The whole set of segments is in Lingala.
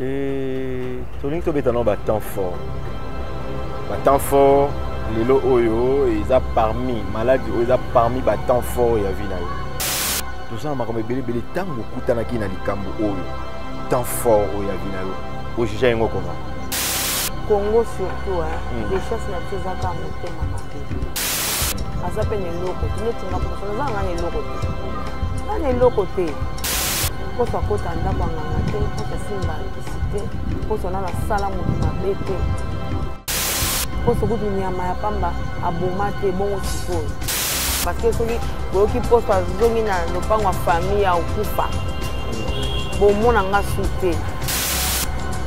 Et tolingi to betano ba temps fort. Ba temps fort, lelo oyo ils a parmi maladie ils a parmi ba temps fort ya vie na yo. Tout ça ma comme belé tango kutana ki na likambo oyo. Temps fort oyo ya vie na yo. O jija yango comment? Congo surtout les chasses na teza ka motema mabe. Aza pe ne loko, tu na ko na nga ne loko. Na ne loko te. Ko sa ko tanda kwa nganga te, ko sa simba kisite, ko sa na sala moto mabe te. Ko so kutu nyama ya pamba aboma te bongo siko. Parce que soki boki posta zongi na lopango ya famille ya okufa. Bo mona nga sute.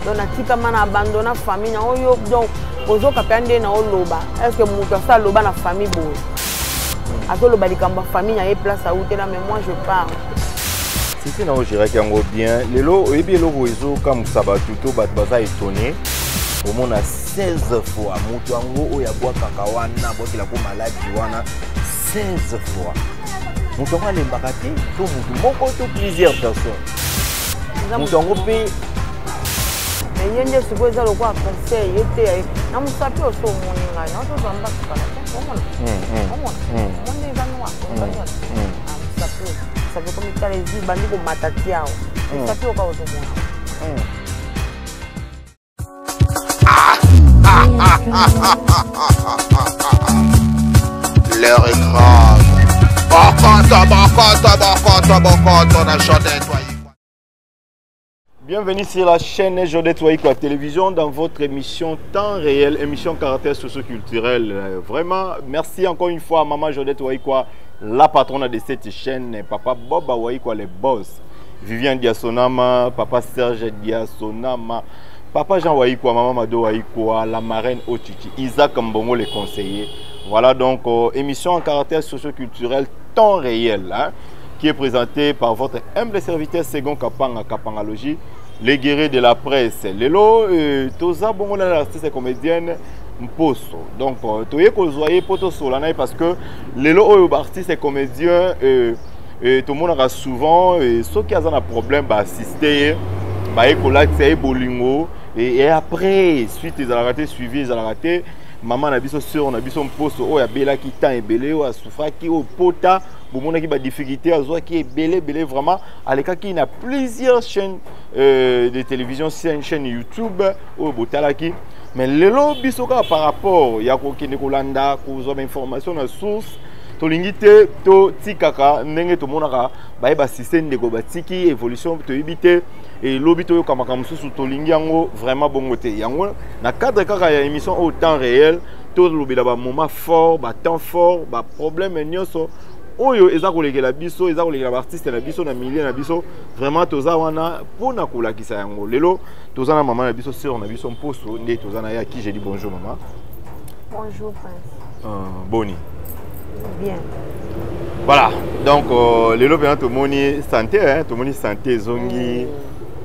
Donc natika mana abandona famille na oyo donc ozo kapande na oloba. Est-ce que mutu asa loba na famille bo? Azo loba likamba famille na ye place à outé là mais moi je pars. Si na ojira kango bien, lelo oyebi eloko ezo comme sabatu to bat baza étonné. Au moins 16 fois mutu ango oya bwa kakawana bokila ko maladie wana 16 fois. Mutu ango lembaka te to mutu moko to plusieurs personnes. Mutu ango pe mais yende siko eza lokwa conseil ete na musapi oso moninga na to zamba kala te omona monde eza noa musapi ça veut comme ça les yeux bandi ko matati yao musapi oka oso mona L'heure est grave. On a chanté. Bienvenue sur la chaîne Jodette Waïkwa Télévision dans votre émission Temps Réel, émission caractère socio-culturel. Vraiment, merci encore une fois à Maman Jodette Waïkwa, la patronne de cette chaîne, Papa Boba Waïkwa, les boss, Viviane Diasonama, Papa Serge Diasonama, Papa Jean Waïkwa, Maman Mado Waïkwa, la marraine Ochichi, Isaac Mbongo, les conseillers. Voilà donc émission en caractère socio-culturel Temps Réel, hein, qui est présentée par votre humble serviteur Segon Kapanga Kapangalogie, les guerriers de la presse. Lelo, Toza Bongo, l'artiste comédienne Mposo. Donc, Toye Kozoye Poto Solana parce que Lelo, artiste et comédien, tout le monde a souvent, ceux qui ont un problème, assister, bolingo, et après, suite, ils ont raté, suivi, ils ont raté. Maman na biso sœur na biso Mposo o ya bela ki temps ebele o souffra ki o pota bomona ki ba difficulté azo ki ebele vraiment aleka ki na plusieurs chaînes de télévision, chaîne YouTube o botalaki mais lelo biso ka par rapport ya ko kende ko landa ko zo information na source to lingite to tikaka ndenge to monaka ba système de ko batiki évolution to yibite et l'obito yo kamaka mususu to lingi yango vraiment bongote yango na cadre kaka ya émission au temps réel to lobela ba moment fort ba temps fort ba problème nyoso oyo eza kolekela biso eza kolekela ba artiste na biso na milieu na biso vraiment toza wana pona kolakisa yango lelo toza na maman na biso sœur na biso Mposo nde toza na ya qui j'ai dit bonjour maman. Bonjour prince. Boni. Bien. Voilà, donc lelo bien tout moni santé hein, tout moni santé zongi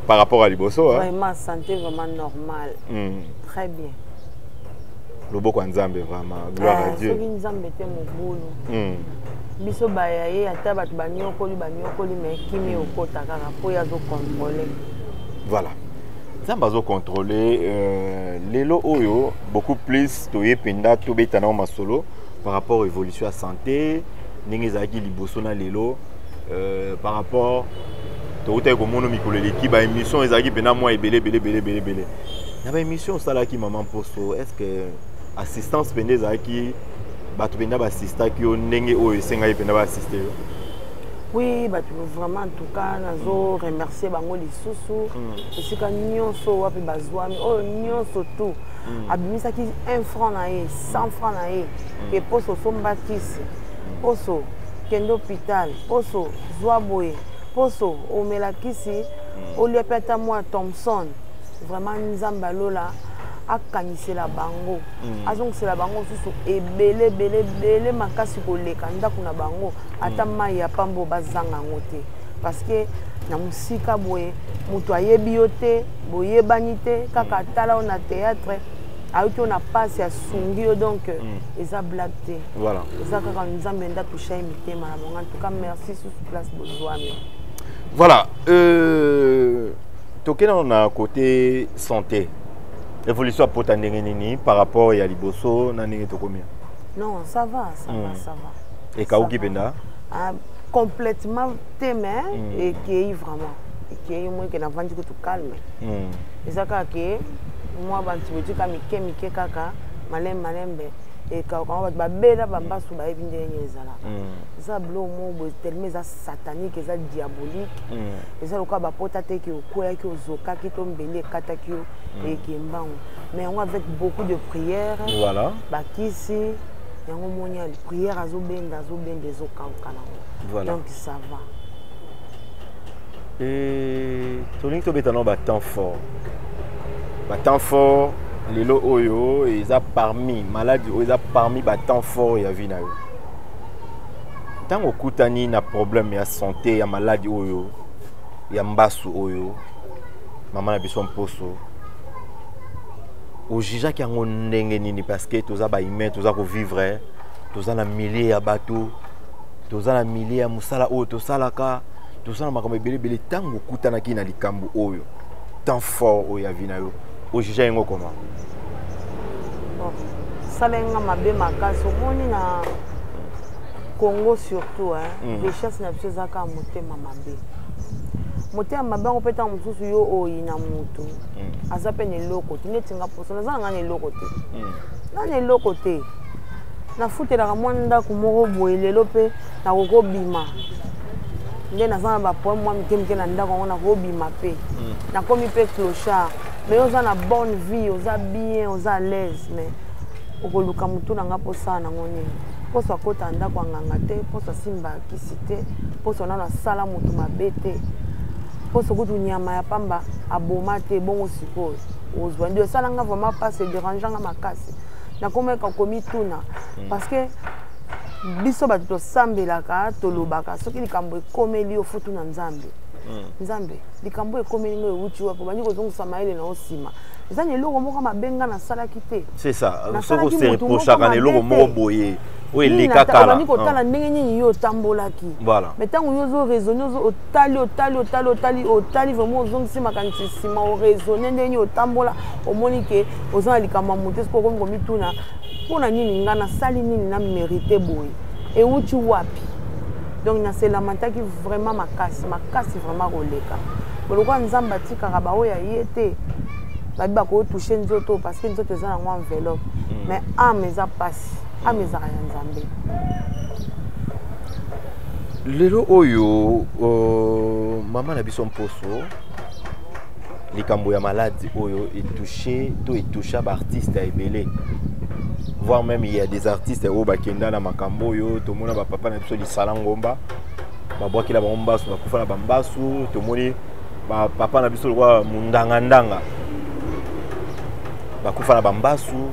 par rapport à Liboso hein. Vraiment santé vraiment normale. Très bien. Lobo kwa Nzambe vraiment gloire à Dieu. Soki Nzambe te mobulu. Biso bayaye ata batu banyokoli mais kimi okota kaka po yazo contrôler. Voilà. Nzambe azo contrôler lelo oyo beaucoup plus toye penda to betana masolo par rapport aux évolutions à santé, n'engezaki liboso na lelo par rapport tote ko mono mikolo l'équipe ba émission ezaki pena moi belé. Na ba émission sala ki maman Mposo, est-ce que assistance pende ezaki batu penda ba assista ki o ndenge o esenga penda ba assister? Oui, batu vraiment en tout cas nazo remercier bango lisusu esika nyonso wapi bazwami oh nyonso tout. Abimisaki 1 franc na ye 100 francs na ye ke poso sombatisi poso kendo hôpital poso zwaboye poso omelakisi oliapeta moi Thompson vraiment Nzamba lola akanisela bango azongisela bango susu ebele makasi koleka ndako na bango ata mai ya pambo bazanga ngote parce que na musika boye mutu ayebi yo te boyebani te kaka tala on a théâtre ayoki on a passe ya sungi yo donc eza blague te voilà eza kaka Nzambe nda toucha mitema na bango en tout cas merci sur place bozwami voilà Toqué on a côté santé. Évolution à Potandenini par rapport à Liboso, Nani to combien? Non, ça va, ça va, ça va. Et Kaouki Benda? Complètement témé et qui est vraiment. Qui est moi qui n'a vendu que tout calme. Et ça que moi bantu tu mike kaka malem et quand on va bela bamba sou ba ebinde nyezala. Ça blo mo tellement ça satanique et ça diabolique. Et ça le quoi ba potate ki okoya ki ozoka ki tombele kata ki et ki mbango. Mais on avec beaucoup de prières. Voilà. Ba kisi yango monya prière azobenda zoka okana. Voilà. Donc ça va. Et Tony to betano ba temps fort. Ba temps fort les lots oyo ils a parmi malades ils a parmi ba temps fort ya vie na yo. Tant okutani na problème ya santé ya maladie oyo ya mbasu oyo maman na biso mposo o jija ki yango ndenge nini parce que toza ba humain toza ko vivre toza na milliers ya bateau toza na milliers ya musala oyo tosalaka toza na makambo ebele tango okutanaki na likambo oyo temps fort oyo ya vie na yo o jija yango comment? Salenga mabe makasi omoni na Congo surtout les chasses na biso zaka motema mabe motema mabe ngo peta mususu yo oyi na mutu aza pe ne loko tinetinga poso na zanga ne loko te na ne loko te na futela mwanda ku moko boelelo pe na koko bima nde na zanga ba poème moi mike na ndako na ko bima pe na komi pe clochard mais oza na bonne vie oza bien oza à l'aise mais okoluka mutu na nga posa na ngoni poso akota ndako nganga te poso simba kisite poso na sala mutu mabete poso kutu nyama ya pamba aboma te bongo sikoyo ozwa ndio sala nga vraiment pas se dérangeant makasi na komeka komi tuna parce que biso bato tosambelaka tolobaka soki likambo ekomeli ofutu na nzambe nzambe likambo ekomeli ngo ewuti wapo bandi kozongisa mayele na osima eza ni eloko moko mabenga na salaki te c'est ça soko se reprochaka na eloko moko boye o eleka kala bandi kotala ndenge nini yo tambolaki voilà mais tango yo zo raisonner ozo otali vraiment ozongisi makanisi sima o raisonner ndenge otambola omoni ke ozana likambo monte siko kongo mituna pona nini nga na sali nini na mérité boye ewuti wapi donc na selamantaki vraiment makasi vraiment koleka bolokwa nzamba tikaka ba oya yete babiba ko toucher nzoto parce que nzoto eza na ngwa enveloppe mais ame eza pasi ame eza ya nzambe lelo oyo mama na biso mposo likambo ya maladie oyo etouché ba artiste ya ebele voire même il y a des artistes au bakenda na makambo yo to mona ba papa na biso lisala ngomba ba bwaki la bombasu ba kufa na bambasu to moni ba papa na biso lwa mundanga ba kufa na bambasu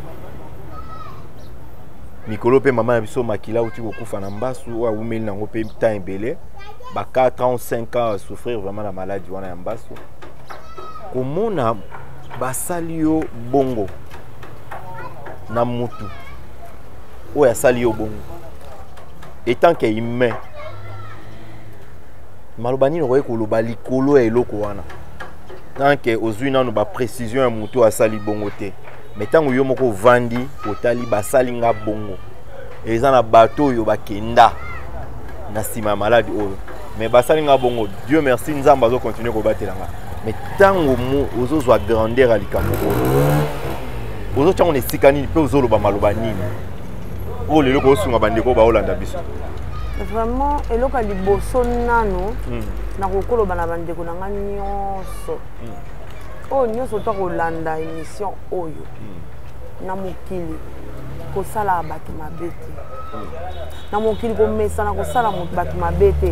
mikolo pe mama na biso makila uti ko kufa na mbasu wa umeli na ngope temps ebele ba 4 ans 5 ans souffrir vraiment la maladie wana ya mbasu komona basali yo bongo na mutu oya sali yo bongo etant que humain malobani no ko loba likolo ya eloko wana tant que ozwi nanu ba précision ya mutu asali bongo te mais tango yo moko vandi otali basali nga bongo eza na bato yo bakenda na sima maladi oyo mais basali nga bongo Dieu merci nzamba zo continuer ko batelanga mais tango mo ozozwa grandeur à likambo ozo tchango ne sikani pe ozoloba maloba nini o lelo ko sunga bandeko ba olanda biso vraiment eloka liboso nano na kokoloba na bandeko na nga nyonso o nyonso to kolanda émission oyo na mokili kosala bato mabe te na mokili komesana kosala bato mabe te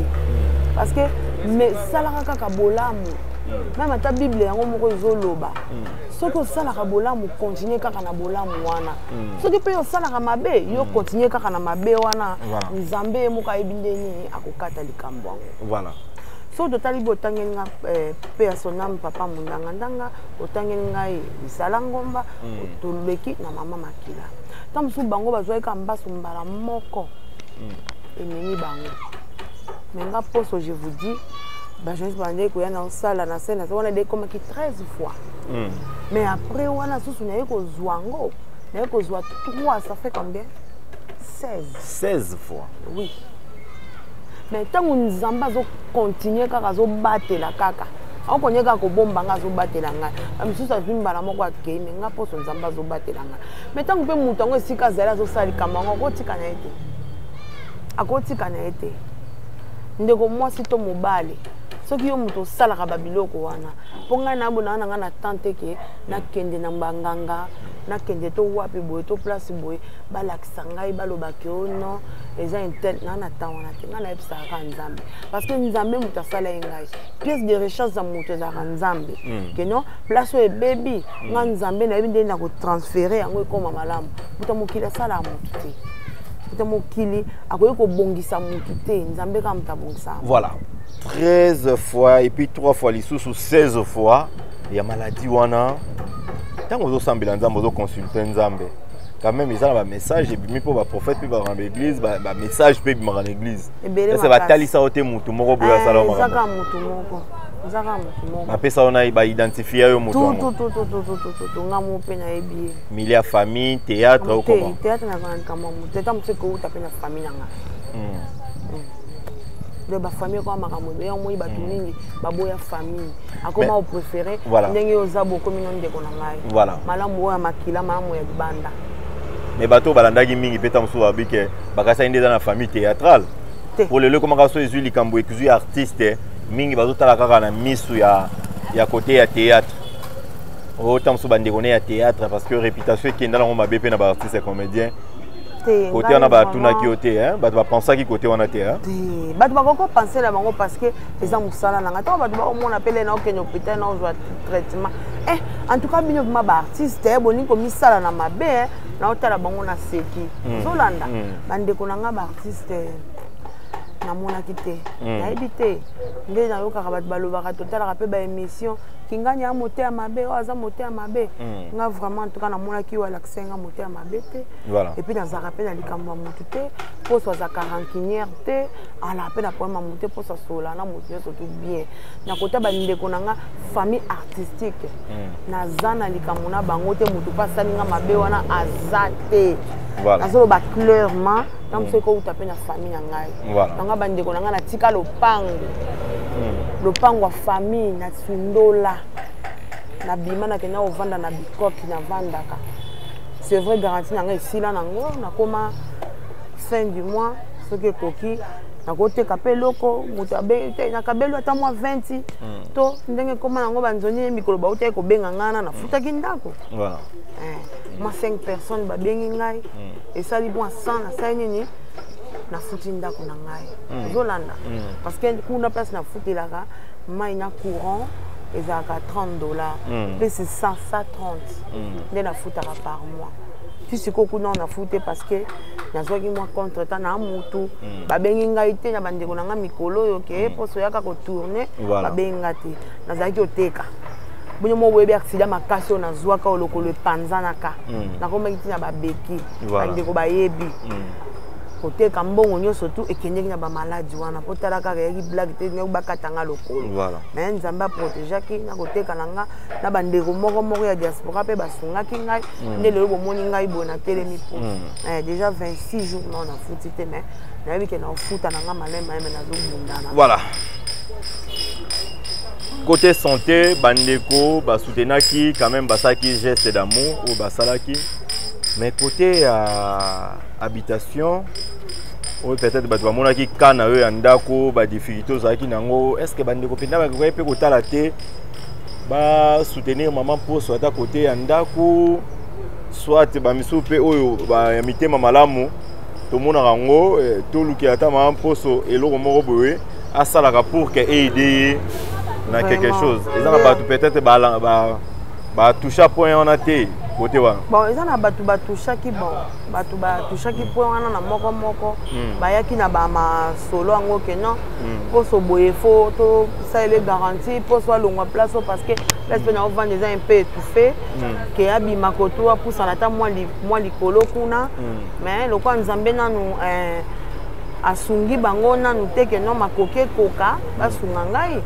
parce que salaka kaka bolamu même ata bible yango moko ezoloba soki osalaka bolamu continue kaka na bolamu wana soki mpe osalaka mabe yo continue kaka na mabe wana nzambe moko ayebi ndeni akokata likambo yango voilà so totali botangeli nga pe ya sonam papa mundanga otangeli ngai lisala ngomba toleki na mama makila ta mosusu bango bazwaka mbasu mbala moko ememi bango mais nga poso je vous dis bajournaliste bandé koya na osala na scène on a dekomaki 13 fois mais après wana susu naye kozwa ngo naye kozwa 3 ça fait combien 16 fois oui mais ntango nzambe azokontinue kaka azobatela kaka akokonye kaka kobomba nga azobatela ngai misusu azwi mbala moko akei me nga mposo nzambe azobatela ngai mais ntango mpe moto yango esika azali azosala likambo yango akotika na ye te akotika na ye te ndeko mwasi to mobali soki yo moto osalaka babiloko wana mpo ngai nabonaka na ngai na tante ke nakende na banganga nakende to wapi boye to place boye balakisa ngai balobaki o non eza intel na na temps wana te ngai nayebisaka kaka nzambe parce que nzambe moto asala ye ngai pièce de recherche ya moto ezalaka nzambe ke non place oyo ebebi ngai nzambe nayebi ndenge na kotransfere yango ekoma malamu moto mokili asalaka moto te moto mokili akoki kobongisa moto te nzambe kaka moto abongisaka voilà 13 fois et puis 3 fois lisusu 16 fois il y a maladie wana tant que vous sambela nzambe vous consulter nzambe quand même ils ont un message et puis pour ba prophète puis ba l'église ba message puis ba l'église c'est ba talisa ote mutu moko boya sala moko zaka mutu moko zaka mutu moko ba pesa ona ba identifier yo mutu tout ngamu pe na ebi milieu famille théâtre ou comment théâtre na vendre comme mutu tant que ko ta pe na famille nanga de ba famille kwa makambo ya moi ba tuningi baboya famille akoma au préféré ndenge ozabo komi non ndeko na ngai voilà malamu ya makila malamu ya banda mais bato balandaki mingi peta musu babike bakasa inde dans la famille théâtrale pour le comment ka so ezui likambo ekuzui artiste mingi bazo tala kaka na misu ya côté ya théâtre autant musu bandeko ne ya théâtre parce que réputation ekenda na ngoma bepe na ba artiste comédien côté on a batuna qui côté hein bato ba penser qui côté on a té hein bato ba ko penser la bango parce que les gens musala na ngata bato ba on appelle na okenyo hôpital na joie traitement en tout cas bino ma ba artiste boni ko misala na mabe na otala bango na seki zolanda bande ko na nga ba artiste na mona kité na ebité ndé na yoka bato balobaka total rappel ba émission kinganya moté à mabe oza moté à mabe nga vraiment en tout cas na mona ki wala ksenga moté à mabe te et puis dans za rappel na likambo moto te pour so za rancunière te ala pe na problème moté pour so sola na moto surtout bien na kota ba ndeko na nga famille artistique na zana likambo na bango te moto pa salinga mabe wana azate voilà azolo ba clairement tant que ko utape na famille na ngai nga ba ndeko na nga na tika lopango famille na sundola na bima na kena ovanda na bikoki na vandaka c'est vrai garantie na nga esila nango na koma fin du mois ce que koki na kote kapeloko mutabe na kabelo ata moi 20 to ndenge koma nango banzoni mikolo ba uta ko benga ngana na futaki ndako voilà moi 5 personnes ba bengi ngai et ça li bon 100 na ça nini na futi ndako na ngai zolanda parce que kuna place na futi la ka mai na courant ezaka $30 plus c'est 130 de na futaka par mois puis c'est ko kuna na futé parce que nazwaki moi contre temps na mutu ba bengi ngai te na bandeko na nga mikolo yo ke poso yaka ko tourner ba benga te nazaki oteka bonyo mo webi accident makasi on azwaka olokolo panzanaka na komaki na ba beki bandeko ba yebi côté kambongo nyonso tout ekendeki na ba maladie wana potala kaka yaki blague te nyo bakatanga lokolo mais nzamba protégeaki na côté kananga na bandeko moko ya diaspora pe basungaki ngai ndele bomoni ngai bona telemi po déjà 26 jours non na futi te mais na yebi ke na futa na nga malema mais na zo bundana voilà côté santé bandeko basoutenaki quand même basaki geste d'amour ou basalaki mais côté habitation ou peut-être bato bamonaki kana eux andako ba difficulté ozalaki nango est-ce que bandeko penda bakoki pe kotala te ba soutenir maman pour soit à côté andako soit ba misu pe oyo ba ya mitema malamu to mona rango to luki ata maman poso eloko moko boye asalaka pour que aider na quelque chose ils ont bato peut-être ba toucher point on a té côté wana bon ils ont bato touchaki bon bato touchaki point wana na moko bayaki na ba ma solo ngo ke non pour so boye fo to ça les garantie pour soit longwa place parce que l'espèce na vendre déjà un peu étouffé que abi makoto pour ça na ta moi likolo kuna mais le quoi nzambe na nous asungi bango nanu te ke non makoke koka basunga ngai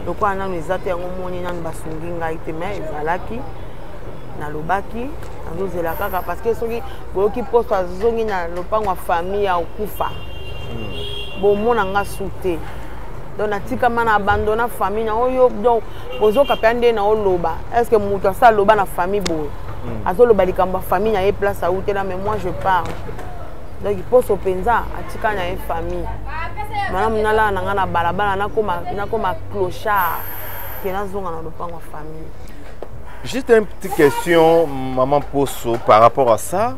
lokola nanu eza te yango moni nanu basungi ngai te mais ezalaki nalobaki nazozela kaka parce que soki boyoki poso azongi na lopango ya famille ya okufa bomona nga su te donc natikama na abandona famille na oyo donc bozoka mpe nde na oloba est ce que moto asa aloba na famille boye azoloba likambo ya famille na ye place autela mais moi je parle donc poso mpenza atika na ye famille malamu nalala na nga na balabala nakoma clochard ke nazonga na lopango ya famille. Juste une petite question, maman Poso, par rapport à ça.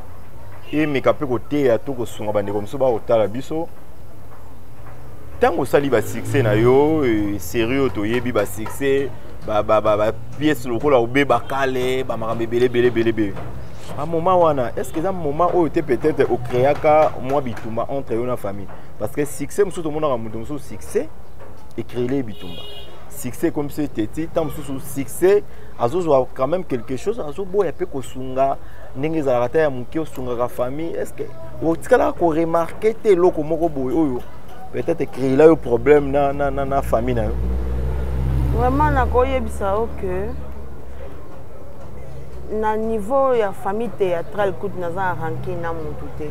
Et mes capés côté à tout ce qu'on a comme ça, au Talabiso. Tant que ça, il va succès, na yo, sérieux, to yebi va succès, pièce le rôle au bébé calé, bébé. À un moment où est-ce que c'est un moment où tu peut-être au créaka moi bitumba entre une famille parce que succès, tout le monde a un succès et créer les bitumba. Succès comme c'était tant sous succès azo quand même quelque chose azo boy un peu kosunga ndenge za rata ya muke osunga ka famille est-ce que o tikala ko remarquer te loko moko boy oyo peut-être créer là un problème na famille na yo vraiment na ko yebisa que na niveau ya famille théâtrale kuti naza ranké na mutu te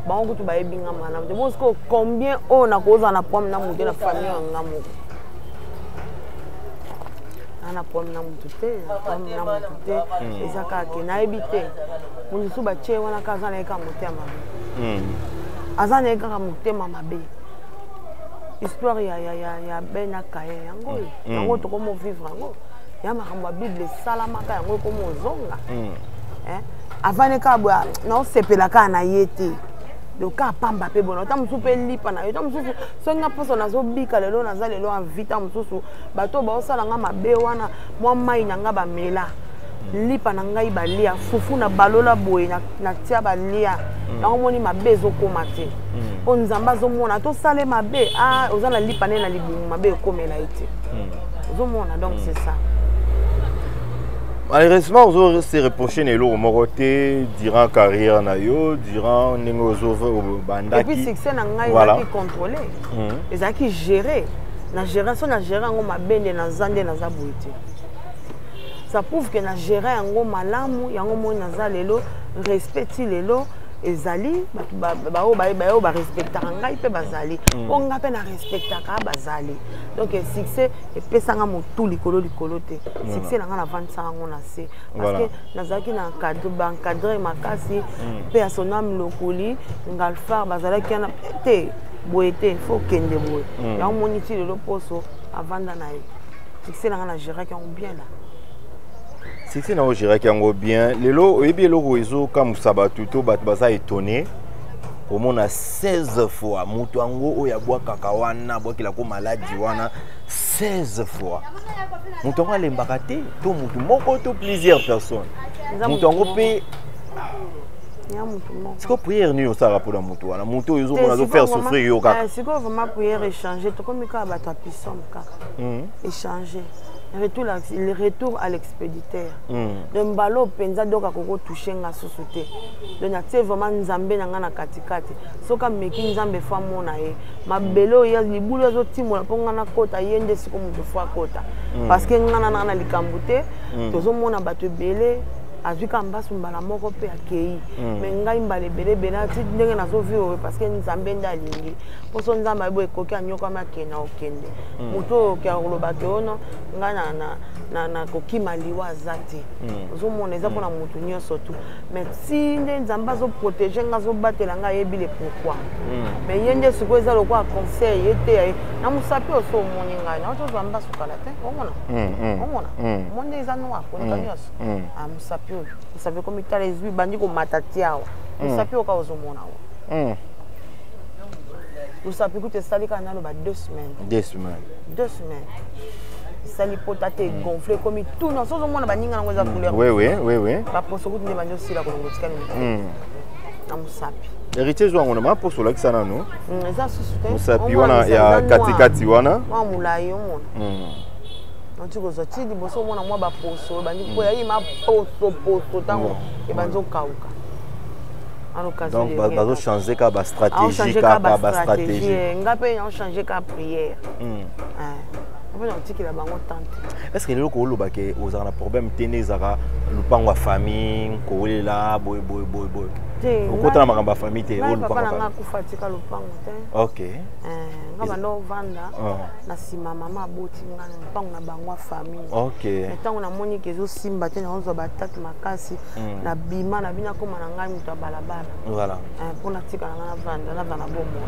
ba on kutu ba yebinga mana parce que combien on na koza na pomme na mutu na famille nga moko ana pomme na mutu te ezaka ke na ebite mutu ba che wana kaza na eka motema azana eka motema mabe histoire ya bena kaye yango to komo vivre yango ya makambo bible salamaka yango komo zonga avane ka bwa na osepelaka na yete donc ka pamba pe bona ta musu pe lipa na yo ta musu songa poso na zo bika lelo na za lelo en vita musu bato ba osala nga mabe wana mwa mai na nga ba mela lipa na ngai balia fufu na balola boye na tia balia na omoni mabe zo komate po nzamba zo mona to sale mabe ozala lipa ne na libumu mabe komela ite zo mona donc c'est ça. Malheureusement, on s'est reproché les lots moroté durant carrière nayo, durant négozo bandaki. Et puis succès na ngai voilà. Qui contrôler. Les a qui gérer. Na gération na gérer ngo mabende na zande na zabuiti. Ça prouve que na gérer ngo malamu yango mo na za lelo respecti lelo ezali ba respecta ngai pe bazali. Onga pe na respecta ka bazali. Donc succès et pesanga motu likolo te. Succès na nga na vendre ça ngo na se parce que nazaki na encadrer makasi pe a son âme lokoli ngalfa bazala kana te boete faut kende boye. Ya moniti le poso avanda na ye. Succès na nga na gérer qui bien là. Succès na gérer qui bien. Lelo ebi loko ezo comme sabatu to bat baza étonné. Au moins 16 fois mutu ango oya bwa kakawana bwa kila ko maladi wana 16 fois mutu ango alembaka te to mutu moko to plusieurs personnes mutu ango pe c'est quoi prière ni osala pour mutu wana mutu ozo mona zo faire souffrir yo kaka c'est quoi vraiment prière échanger to comme ka ba ta puissance ka échanger le retour à l'expéditeur. Donc balo penza doka koko toucher nga susute. Donc c'est vraiment nzambe na ngana katikati. Soka meki nzambe fa mona e. Mabelo ya libulo zo timo na ponga na kota yende siko mutu fa kota. Parce que ngana na likambute tozo mona bato belé azwika mbasu mbala moko pe akei mais ngai mbale bele benati ndenge nazo vivre parce que nzambe ndalingi poso nzamba bo ekoki anyoka makena okende muto ke akoloba ke ono ngai na kokima liwa zati ozomona eza pona mutu nyonso tu mais si nde nzamba zo protéger nga zo batela nga yebile pourquoi mais yende siko eza lokwa conseil ete na musapi oso omoni ngai na oto zamba sukala te omona monde eza noir pour nyonso musapi vous savez comme il t'a les yeux bandit comme matatia vous savez au cas où on a vous savez que ça les canaux ba 2 semaines ça les potate gonflé comme tout non sans au moins ba ninga ngoza couleur oui ba poso ko ndi banjo sila ko ngotika ni na musapi héritier zo ngona ma poso la kisana no ça susute musapi wana ya katikati wana wa mulayo mona tu vois tu dis boso mona moi ba poso bandi ko yayi ma poso tango e banzo kauka en occasion donc bazo changer ka ba stratégie ka ba stratégie ngape on changer ka prière on va dire que la bango tante est-ce que le ko lo ba ke ozana problème tenezaka lupango wa famille ko lela boy okotana makamba famille te o lupango papa na kufatika lupango te OK ngaba ndo vanda na sima mama boti ngana lupango na bango famille OK etango na moni kezo simba te na ozo bataki makasi na bima na bina koma na ngai muto balabala voilà pona tika na vanda na bana bomo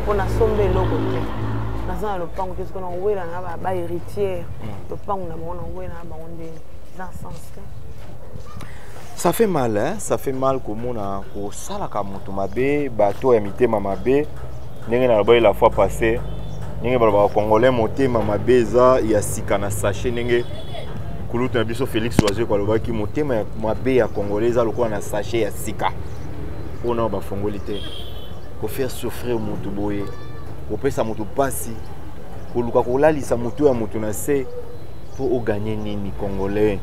pona sombe loko te na le pango qu'est-ce qu'on a oué là ba héritière le pango na bon oué na ba onde dans sens ça fait mal hein ça fait mal comme on a ko sala ka moto mabe bato ya mitema mabe ndenge na ba la fois passée ndenge ba congolais motema mabe za ya sika na sachet ndenge kuluta biso Félix Oiseau kwa lobaki motema mabe ya congolais za lokwa na sachet ya sika ona ba fongolité ko faire souffrir moto boye kopesa moto pasi koluka kolalisa moto ya moto na se pour gagner nini congolais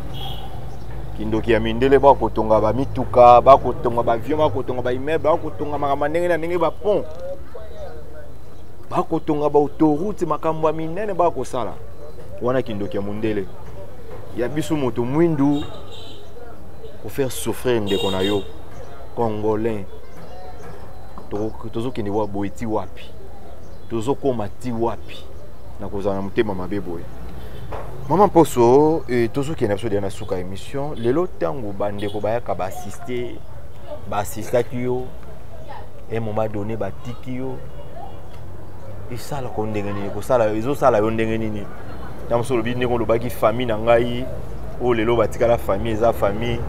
kindoki ya mindele ba kotonga ba mituka ba kotonga ba avion ba kotonga ba immeuble ba kotonga makamba ndenge na ndenge ba pont ba kotonga ba autoroute makambo ya minene ba kosala wana kindoki ya mondele ya biso moto mwindu ko faire souffrir ndeko na yo congolais tozo kende wa boiti wapi tozo koma ti wapi na kozana mutema mabeboye maman poso tozo kende biso na suka émission lelo tango bandeko bayaka ba assister yo et moment donné ba tiki yo isala ko ndenge nini ko sala ezo sala yo ndenge nini tamso lobi ndeko lobaki famille na ngai o lelo batika la famille eza famille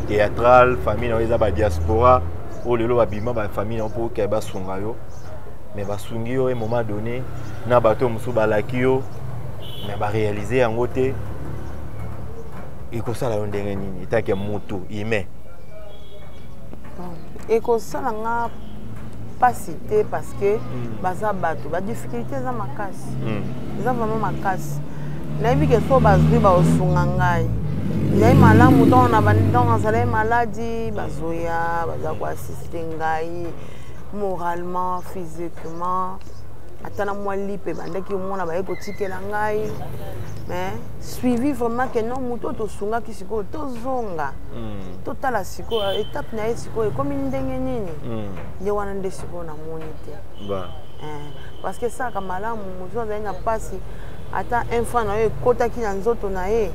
théâtrale famille na eza ba diaspora o lelo babima ba famille na po ke ba sunga yo mais basungi yo un moment donné na bato musu balaki yo mais ba réaliser yango te ekosala yo ndenge nini etake moto humain ekosala nga pasi te parce que baza bato ba difficulté za makasi eza vraiment makasi nayebi ke so bazwi baosunga ngai ngai malamu tona bandonga azala maladie bazoya baza koassiste ngai moralement, physiquement, atana moi lipe bandaki mona ba ekotikela ngai mais suivi vraiment que non muto to sunga ki siko to zonga totala siko étape na siko comme ndenge nini ye wana nde siko na monite parce que ça ka malamu muto za pasi ata enfant na ye kota ki na nzoto na ye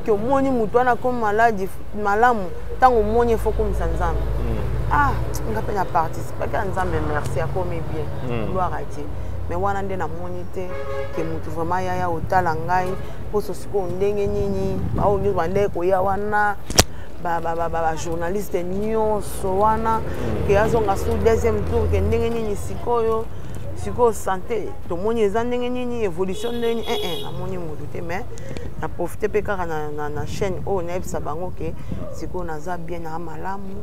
que moni muto na comme maladie malamu tango moni faut comme sanzambe ah ngape na participer ka nzambe merci akomi bien gloire à Dieu mais wana nde na monite ke mutu vraiment ya otala ngai poso siko ndenge nini ba onyo bande ko ya wana ba journaliste nyonso wana ke azonga sous deuxième tour ke ndenge nini sikoyo siko santé to moni eza ndenge nini évolution ndenge na moni mutu te mais na profiter pe kaka na chaîne o na ebisa bango ke siko naza bien na malamu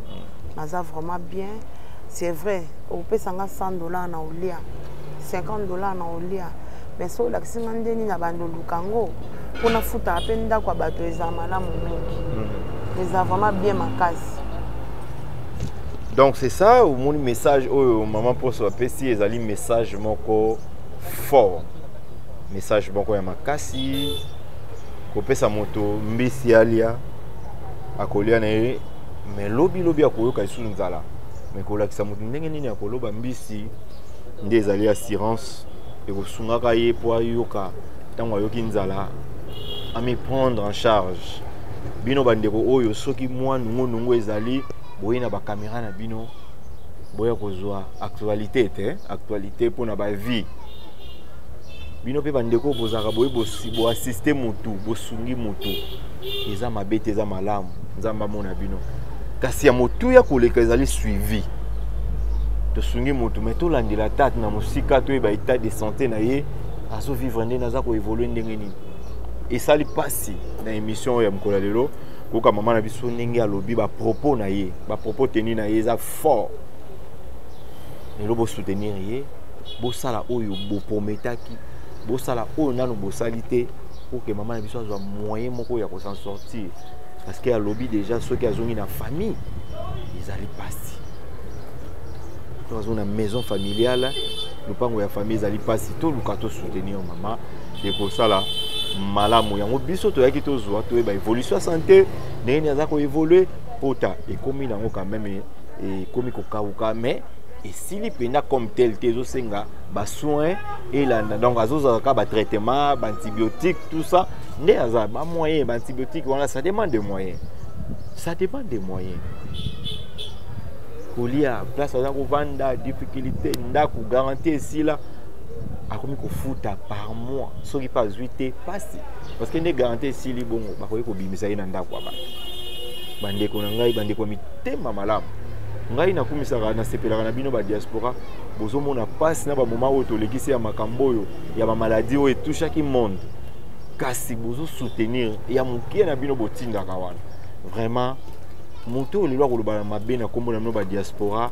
naza vraiment bien c'est vrai au pesanga $100 na olia $50 na olia mais so la kisinga ndeni na bando lukango pona futa pe ndako ya bato eza malamu mingi eza vraiment bien makasi. Donc c'est ça au mon message au maman poso apesi ezali message moko fort message moko ya makasi kopesa moto mbisi alia akolia na ye mais lobi akoyoka isu nzala mais kolakisa moto ndenge nini akoloba mbisi nde ezali assurance ekosungaka ye po ayoka ntango ayoki nzala ami prendre en charge bino bandeko oyo soki mwa nungu ezali boye na bakamera na bino boya kozwa actualité te actualité mpona bavie bino mpe bandeko bozaka boye boassiste motu bosungi motu eza mabe te eza malamu nzambe amona bino kasi ya motu ya koleka ezali suivi tosungi motu mais tolandela tate na mosika toyeba état de santé na ye azovivre nde naza koévolue ndenge nini esali pasi na émission ya mokolo lelo koka mama na biso ndenge alobi bapropos na ye bapropos teni na ye eza fort lelo bosoutenir ye bosala oyo boprometaki bosala oyo nano bosali te pour que mama na biso azwa moyen moko ya kosan sortir parce que alobi déjà soki azongi na famille ezali pasi dans une maison familiale nous pas ya famille ezali pasi to lukato soutenir maman de ko sala malamu yango biso to yaki to zwa to ba évolution santé ndenge aza ko évoluer pota et comme nango quand même et comme ko kauka mais et s'il penda comme tel tezo senga ba soin et là donc azoza ka ba traitement ba antibiotiques tout ça ndé aza ba moyen ba antibiotiques voilà ça demande des moyens. Ça dépend des moyens. Kolia place à vendre difficulté ndaku garantie ici là a comme ko futa par mois ce qui pas 8 passe parce que ne garantie ici li bongo ba ko bimisa ina ndaku aba bande ko ngai bande ko mitema malamu ngai na kumisa na sepela na bino ba diaspora bozo mona passe na ba moment où to lekisi ya makambo yo ya ba maladie o touche chaque monde kasi bozo soutenir ya mukie na bino botinda kawana vraiment moto le lwa ko loba mabe na kombo na no ba diaspora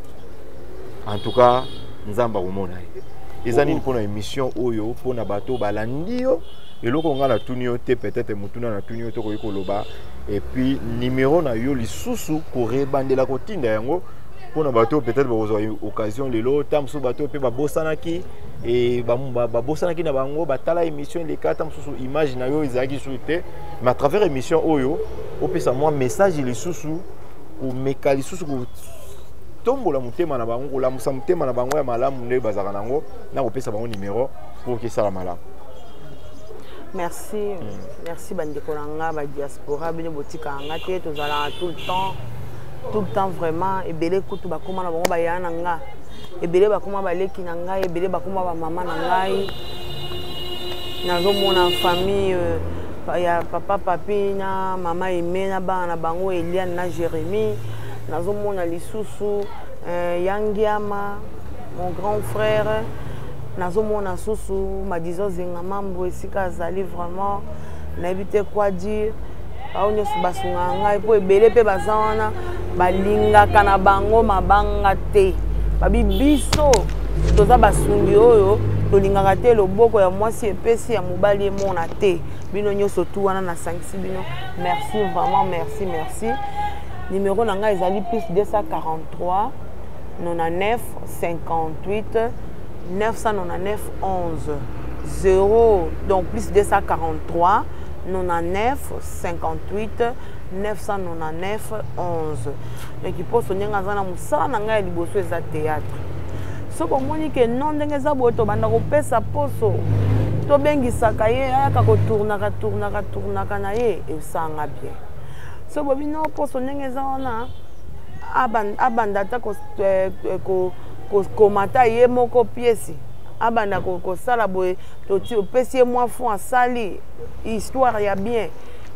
en tout cas nzamba komona ezani mpona émission oyo mpona bato balandio eloko ngala tunio te peut-être mutuna na tunio to ko loba et puis numéro na yo lisusu ko rebandela ko tinda yango mpona bato peut-être ba occasion lelo tamso bato pe ba bosanaki et ba bosanaki na bango batala émission les quatre tamso image na yo ezaki souté mais à travers émission oyo opesa moi message lisusu ou mekali susu ko tombola mutema na bango la musa mutema na bango ya malamu ne bazaka nango na kopesa bango numéro pour que ça la malamu. Merci merci bandeko nanga ba diaspora bino botika nga te tozala tout le temps vraiment ebele kutu bakoma na bango ba yana nga ebele bakoma ba leki na ngai ebele bakoma ba mama na ngai nazo mona famille ya papa papi na mama Aimé na bana bango Eliane na Jérémie nazo mona lisusu Yangiama mon grand frère nazo mona susu madizo zenga mambo esika azali vraiment n'habite quoi dire aonyo basunga ngai po ebele pe bazawana balingaka na bango mabanga te babi biso toza basungi oyo tolingaka te loboko ya mwasi epesi ya mobali emona te bino nyonso tu wana na sangisi bino merci vraiment merci numéro na ngai ezali plus 243 99 58 999 11 0 donc plus 243 99 58 999 11 donc iposo nyenga zana musala na ngai liboso eza théâtre soko moni ke non ndenge za boto banda kopesa poso to bengisaka ye ayaka kotournaka na ye esanga bien soko bino poso ndenge za wana abanda ta komata ye moko piesi abanda kosala boye toti opesi ye mwa fond asali histoire ya bien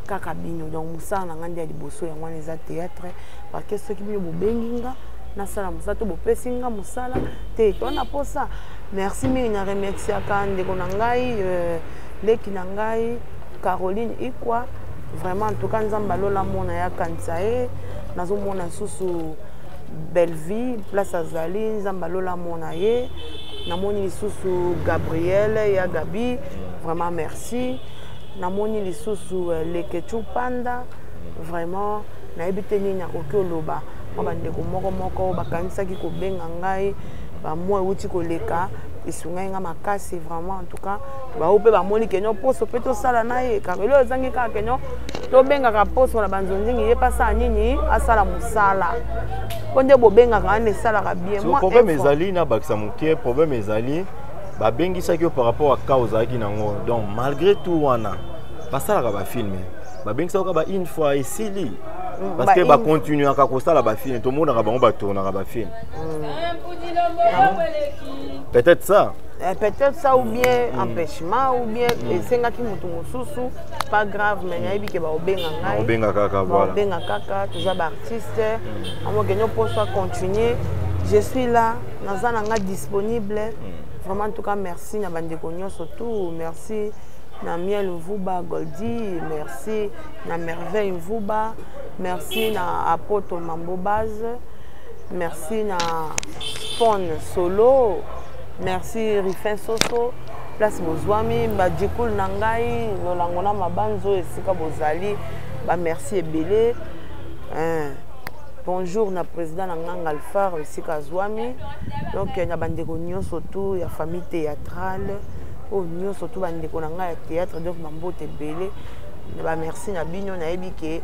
kaka bino donc musala na ngandi ya liboso ya mwana eza théâtre parce que soki bino bobenginga nasala musala to bopesi nga musala te tona posa merci mingi na remerciaka ndeko na ngai leki na ngai Caroline Ikwa vraiment en tout cas nzamba lola mona ya kanisa ye nazomona susu belle vie place azali nzamba lola mona ye namoni lisusu Gabriel ya Gabi vraiment merci namoni lisusu Lekechu Panda vraiment nayebi nini nakoki oloba bandeko moko bakanisaki kobenga ngai bamwa euti koleka esungai nga makasi vraiment en tout cas baope bamoni kenyo poso pe tosala na ye kakelo ezangi kaka kenyo tobengaka poso na banzonzingi ye pasa nini asala musala po nde bobengaka ane esalaka bien moi problème ezali na bakisa moke problème ezali babengisaki yo par rapport à cause ozalaki nango donc malgré tout wana basalaka bafilme babengisaka ba une fois esili parce que ba continuer à kosala bafilme tout le monde a bango batournaka bafilme peut-être ça ou bien empêchement ou bien esengaki mutu mosusu pas grave mais nayebi ke baobenga ngai obenga kaka voilà obenga kaka toza ba artiste amo genyo poso continuer je suis là naza nanga disponible vraiment en tout cas merci na bandeko nyonso tout merci na Miel Mvuba Goldi merci na Merveille Mvuba merci na Apoto Mambo Base merci na Spawn Solo merci Rifin Soso place bozwami badjikul na ngai lolangona mabanzo esika bozali ba merci ebele bonjour na président na nganga Alphar esika zwami donc na bandeko nyonso tu ya famille théâtrale o nyonso tu bandeko na nga ya théâtre donc mambote belé ba merci na bino na yebi ke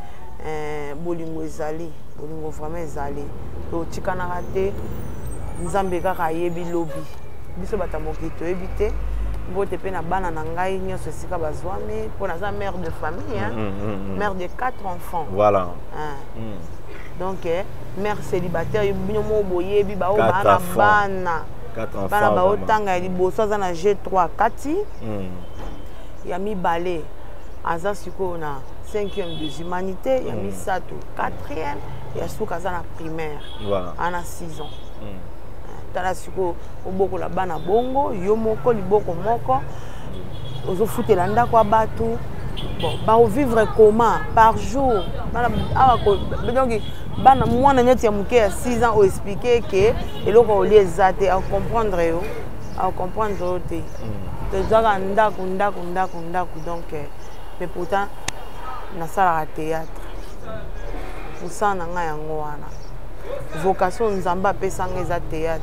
bolingo ezali bolingo vraiment ezali to tikana raté nzambe kaka yebi lobi biso batamoki to yebi te mbote pe na bana na ngai nyonso esika bazwami po naza mère de famille hein mère de 4 enfants voilà donc mère célibataire bino mo boyebi ba o bana bana 4 enfants bana ba otanga liboso za na G3 kati ya mibale aza siko na 5e des humanités ya misato 4e ya suka za na primaire voilà ana 6 ans tala siko oboko la bana bongo yo moko liboko moko ozo futela ndako ya batu bon ba vivre comment par jour bana awa donc bana mwana neti ya muke ya 6 ans o expliquer que eloko oli ezate a comprendre yo a comprendre te te zaka ndako donc mais pourtant na sala théâtre usa na nga yango wana vocation nzamba apesanga eza théâtre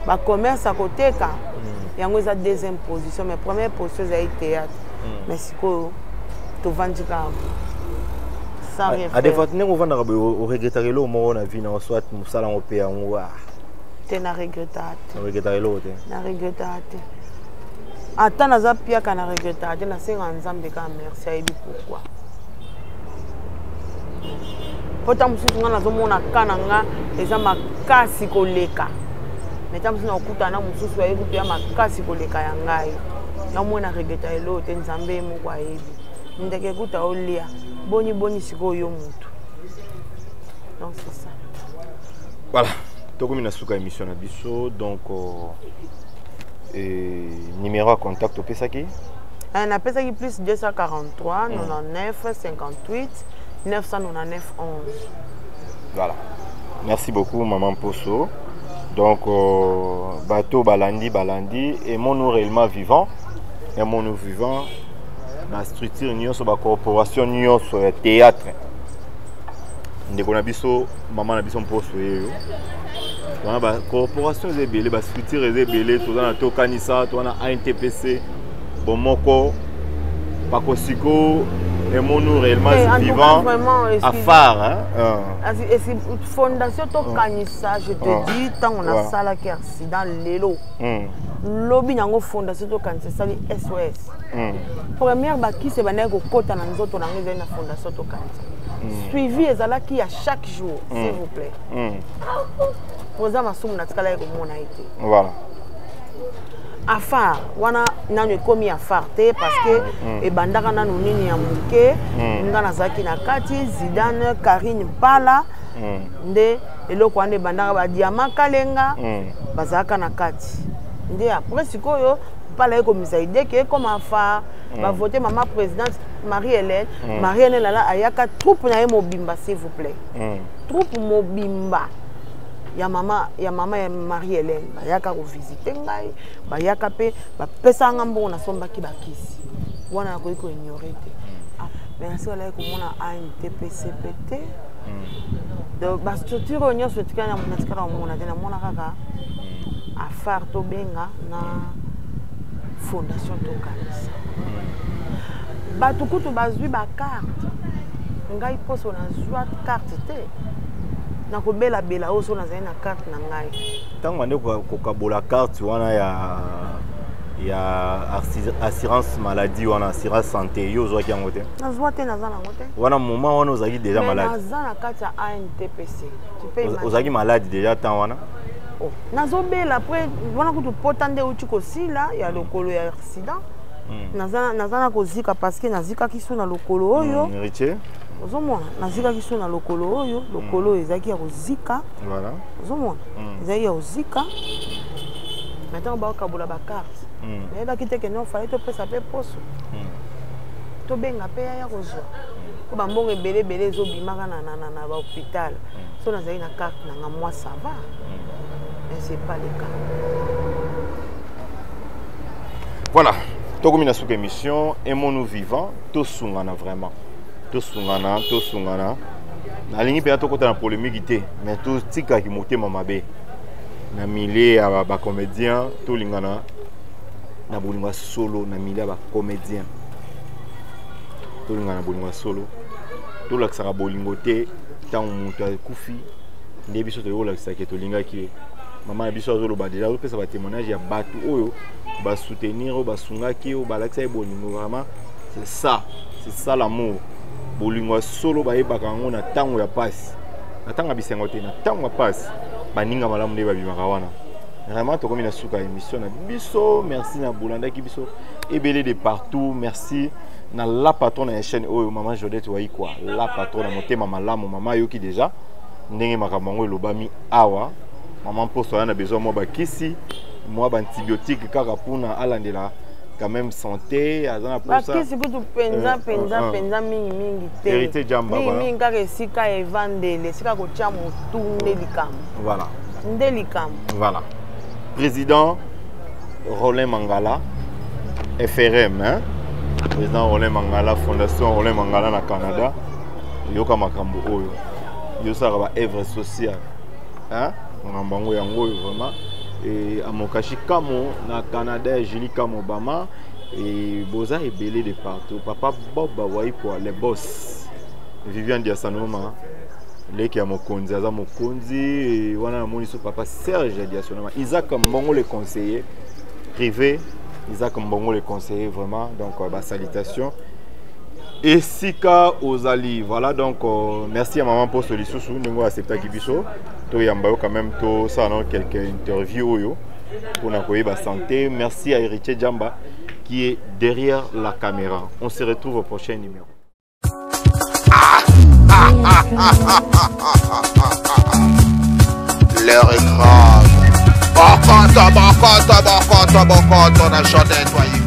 ba commerce à côté ka yango eza deuxième position mais première position eza théâtre mais siko to vandika ça rien a des fois on va au regretter lo mo na vie na soit musala ngo pe yango te na regretter lo te na regretter ata naza piaka na regretter te na senga nzambe ka merci ayebi pourquoi pota mususu nga nazomona kana nga eza makasi koleka meta mususu na okutana mususu ayebi kutu ya makasi koleka ya ngai namona regeta elo te nzambe moko ayebi ndeke kuta olia boni sikoyo mutu donc c'est ça voilà tokomi na suka émission na biso donc numéro à contact opesaki na pesaki plus 243 99 58 999 11. Voilà. Merci beaucoup, Maman Posso. Donc, bateau balandi, et mon réellement vivant. Et mon vivant, la structure, la corporation, le théâtre. Nous avons Maman Posso. La corporation est belle, la structure est belle, tout dans le Kanisa, tout dans ANTPC, Bomoko, Pakosiko. Et mon réellement vivant à phare. Hein? Fondation Tokanisa, je te dis, tant on a ça qui accident, l'élo. Lobby n'a pas fondation Tokanisa, ça dit SOS. Première qui se va au côté dans nous autres, on a une fondation Tokanisa. Suivi et là qui à chaque jour, s'il vous plaît. Pour ça, ma somme n'a pas été comme on a été. Voilà. Afar wana nanu ekomi afar te parce que ebandaka nanu nini ya muke nga nazaki na kati Zidane Karine Pala nde eloko wana ebandaka ba diamant kalenga bazaka na kati nde après sikoyo Pala ekomisa ide ke koma afar ba voter maman présidente Marie-Hélène lala ayaka troupe na ye mobimba s'il vous plaît troupe mobimba ya mama Marie-Hélène bayaka ko visiter ngai bayaka pe ba pesa ngambo na sombaki bakisi wana ko ignorer te mais ça là ko mona ANTPCPT donc ba structure nyonso tikana mona tikana mona tena mona kaka afar to benga na fondation Tokanisa batu kutu bazwi ba carte ngai poso na zwa carte te na ko bela oso na zaina carte na ngai tango ande ko kabola carte wana ya assurance maladie wana assurance santé yo zo ki yango te na zwa te na zana ngote wana moment wana ozaki déjà malade na zana carte ya ANTPC tu peux imaginer ozaki malade déjà tant wana oh na zo bela après wana kutu potande uti ko sila ya lokolo ya accident na zana ko zika parce que na zika kiso na lokolo oyo héritier ozomona nazika kiso na lokolo oyo lokolo ezaki ya kozika voilà ozomona ezaki ya kozika maintenant ba kabola ba carte mais ba kiteke non fallait to pesa pe poso to benga pe ya kozwa ko ba mbongo ebele ezobimaka na ba hôpital so nazali na carte na moi ça va mais c'est pas le cas voilà tokomi na suka émission aimons-nous vivants to sungana vraiment to sungana nalingi mpe tokota na polémique te mais totikaki motema mabe na milieu ya bacomédien tolingana na bolingo ya solo na milieu ya bacomédien tolingana na bolingo ya solo tolakisaka bolingo te ntango moto akufi nde biso toyolakisaki tolingaki mama na biso azoloba deja azopesa batémoignage ya bato oyo basoutenir oyo basungaki oyo balakisa ye bolingo vraiment c'est ça l'amour bolingo ya solo bayebaka yango na ntango ya pasi na ntango ya bisengo te na ntango ya pasi baninga malamu nde babimaka wana vraiment tokomi na suka ya émission na biso merci na bolandaki biso ebele de partout merci na la patronne ya chaîne oyo mama Jodette Waikwa la patronne na motema malamu mama yoki déjà ndenge makambo yango elobami awa maman poso ana besoin moi bakisi moi ba antibiotique kaka puna alandela quand même santé azana pour ça bakisi kutu penza mingi te hérité jamba mingi kaka esika evandele esika kotia motu nde likambo voilà président Roland Mangala FRM hein président Roland Mangala fondation Roland Mangala na Canada yoka makambo oyo yosaka ba œuvre sociale hein ngambango yango vraiment et amokashi kamo na Canada Julie Kamo Obama et boza ebele de partout papa Bob Waikwa les boss Vivian Diasanoma leki ya mokonzi aza mokonzi wana na moni so papa Serge Diasanoma Isaac Mbongo le conseiller privé Isaac Mbongo le conseiller vraiment donc salutations et Sika Ozali voilà donc merci à maman pour ce lisusu ndingo accepta kibiso to yamba quand même to ça non quelques interviews yo pour na koyeba santé merci à Héritier Jamba qui est derrière la caméra on se retrouve au prochain numéro Leur écran. Bon, on a chanté, toi.